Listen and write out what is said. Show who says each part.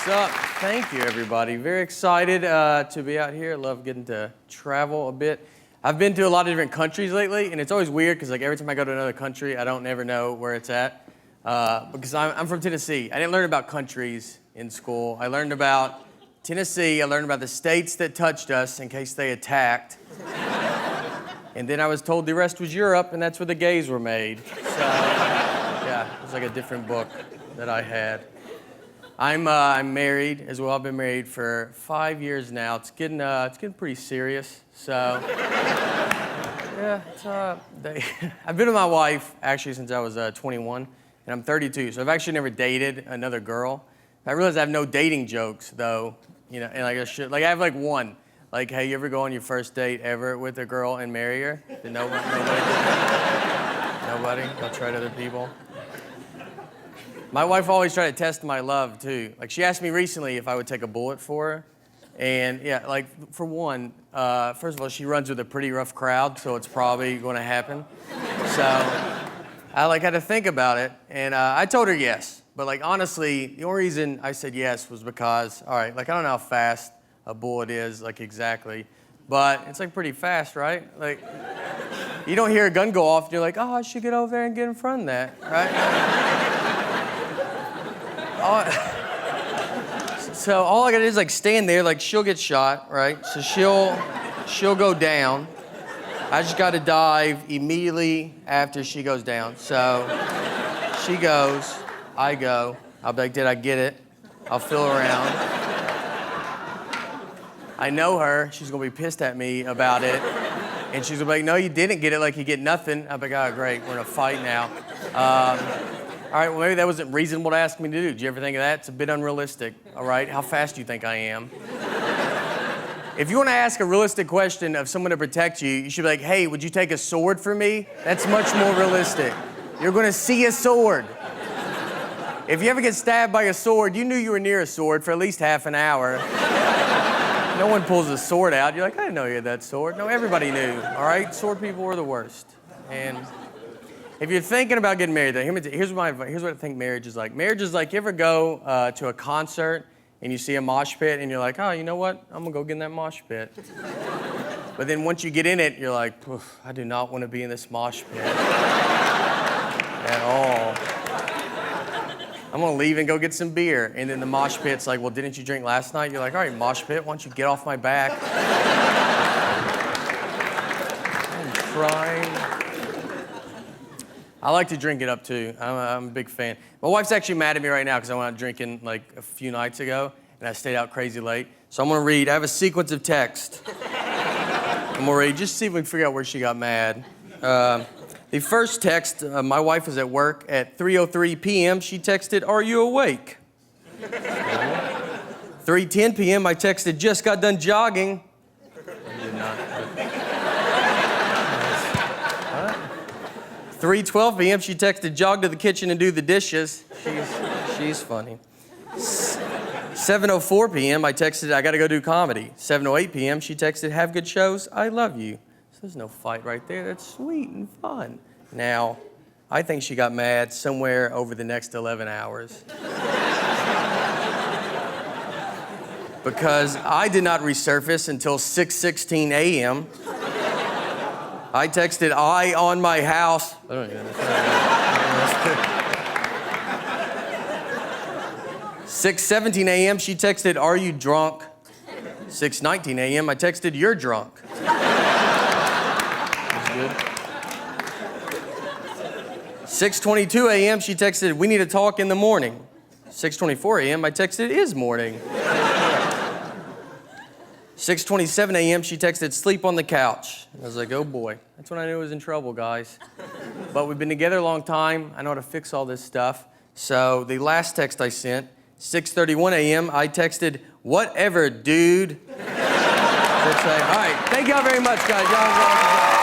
Speaker 1: What's up? Thank you, everybody. Very excited to be out here. Love getting to travel a bit. I've been to a lot of different countries lately, and it's always weird because like every time I go to another country, I don't never know where it's at. Because I'm from Tennessee. I didn't learn about countries in school. I learned about Tennessee. I learned about the states that touched us in case they attacked. And then I was told the rest was Europe, and that's where the gays were made. So, yeah, it was like a different book that I had. I'm married as well. I've been married for 5 years now. It's getting pretty serious. So, yeah, I've been with my wife actually since I was 21, and I'm 32. So I've actually never dated another girl. I realize I have no dating jokes though, you know, and like I have like one. Like, hey, you ever go on your first date ever with a girl and marry her? Did nobody did that? Nobody? I'll try to other people. My wife always tried to test my love, too. Like, she asked me recently if I would take a bullet for her. And, yeah, like, for one, first of all, she runs with a pretty rough crowd, so it's probably going to happen. So I, like, had to think about it, and I told her yes. But, like, honestly, the only reason I said yes was because, all right, like, I don't know how fast a bullet is, like, exactly. But it's, like, pretty fast, right? Like, you don't hear a gun go off, and you're like, oh, I should get over there and get in front of that, right? So all I gotta do is like stand there, like she'll get shot, right? So she'll go down. I just gotta dive immediately after she goes down. So she goes, I go. I'll be like, did I get it? I'll feel around. I know her, she's gonna be pissed at me about it. And she's gonna be like, no, you didn't get it, like you get nothing. I'll be like, oh, great, we're in a fight now. All right, well, maybe that wasn't reasonable to ask me to do. Did you ever think of that? It's a bit unrealistic, all right? How fast do you think I am? If you want to ask a realistic question of someone to protect you, you should be like, hey, would you take a sword for me? That's much more realistic. You're going to see a sword. If you ever get stabbed by a sword, you knew you were near a sword for at least half an hour. No one pulls a sword out. You're like, I didn't know you had that sword. No, everybody knew, all right? Sword people were the worst. And if you're thinking about getting married, here's what I think marriage is like. Marriage is like, you ever go to a concert and you see a mosh pit and you're like, oh, you know what? I'm gonna go get in that mosh pit. But then once you get in it, you're like, I do not want to be in this mosh pit at all. I'm gonna leave and go get some beer. And then the mosh pit's like, well, didn't you drink last night? You're like, all right, mosh pit, why don't you get off my back? I'm crying. I like to drink it up, too. I'm a big fan. My wife's actually mad at me right now because I went out drinking like a few nights ago, and I stayed out crazy late. So I'm going to read. I have a sequence of text. I'm going to read, just see if we can figure out where she got mad. The first text, my wife was at work at 3:03 p.m. She texted, are you awake? 3:10 p.m. I texted, just got done jogging. I did not. 3:12 p.m. she texted, jog to the kitchen and do the dishes. She's funny. 7:04 p.m. I texted, I gotta go do comedy. 7:08 p.m. she texted, have good shows, I love you. So there's no fight right there. That's sweet and fun. Now, I think she got mad somewhere over the next 11 hours. Because I did not resurface until 6:16 a.m. I texted, I on my house. 6:17 a.m. she texted, are you drunk? 6:19 a.m. I texted, you're drunk. That's good. 6:22 a.m. she texted, we need to talk in the morning. 6:24 a.m. I texted, it is morning. 6:27 a.m. she texted, sleep on the couch. I was like, oh boy. That's when I knew I was in trouble, guys. But we've been together a long time. I know how to fix all this stuff. So the last text I sent, 6:31 a.m., I texted, whatever, dude. All right, thank y'all very much, guys. Y'all